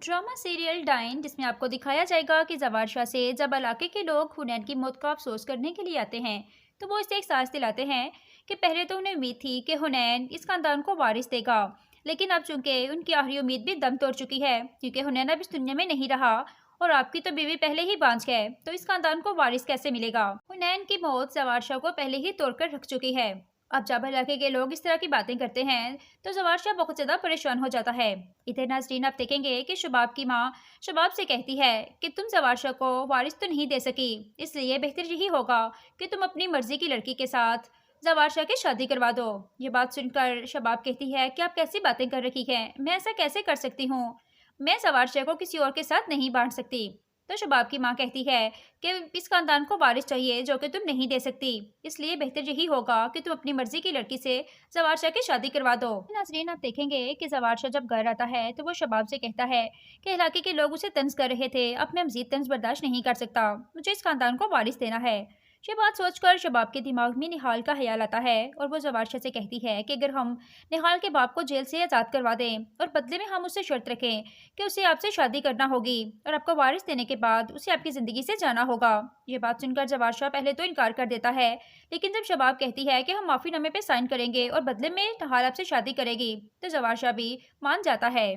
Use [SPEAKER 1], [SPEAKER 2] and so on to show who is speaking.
[SPEAKER 1] Drama serial dine, जिसमें आपको दिखाया जाएगा कि जवार शाह से जब इलाके के लोग हुनैन की मौत का अफसोस करने के लिए आते हैं तो वो इसे एहसास दिलाते हैं कि पहले तो उन्हें उम्मीद थी कि हुनैन इस खानदान को वारिस देगा, लेकिन अब चूंकि उनकी आखिरी उम्मीद भी दम तोड़ चुकी है क्योंकि हुनैन अब इस दुनिया में नहीं रहा और आपकी तो बीवी पहले ही बांझ गए, तो इस खानदान को वारिस कैसे मिलेगा। हुनैन की मौत जवार शाह को पहले ही तोड़कर रख चुकी है। अब जब इलाके के लोग इस तरह की बातें करते हैं तो जवार शाह बहुत ज्यादा परेशान हो जाता है। इधर नाजरीन, आप देखेंगे कि शबाब की माँ शबाब से कहती है कि तुम जवार शाह को वारिस तो नहीं दे सकी, इसलिए बेहतर यही होगा कि तुम अपनी मर्जी की लड़की के साथ जवार शाह की शादी करवा दो। ये बात सुनकर शबाब कहती है कि आप कैसी बातें कर रही हैं, मैं ऐसा कैसे कर सकती हूँ, मैं जवार शाह को किसी और के साथ नहीं बांट सकती। तो शबाब की माँ कहती है कि इस खानदान को वारिस चाहिए जो कि तुम नहीं दे सकती, इसलिए बेहतर यही होगा कि तुम अपनी मर्जी की लड़की से जवार शाह की शादी करवा दो। नाजरीन, आप देखेंगे कि जवार शाह जब घर आता है तो वो शबाब से कहता है कि इलाके के लोग उसे तंज कर रहे थे, अब मैं मजीद तंज बर्दाश्त नहीं कर सकता, मुझे इस खानदान को वारिस देना है। ये बात सोचकर शबाब के दिमाग में निहाल का ख्याल आता है और वो जवार शाह से कहती है कि अगर हम निहाल के बाप को जेल से आज़ाद करवा दें और बदले में हम उससे शर्त रखें कि उसे आपसे शादी करना होगी और आपको वारिस देने के बाद उसे आपकी ज़िंदगी से जाना होगा। ये बात सुनकर जवार शाह पहले तो इनकार कर देता है, लेकिन जब शबाब कहती है कि हम माफ़ीनामे पे साइन करेंगे और बदले में निहाल आपसे शादी करेगी तो जवार शाह भी मान जाता है।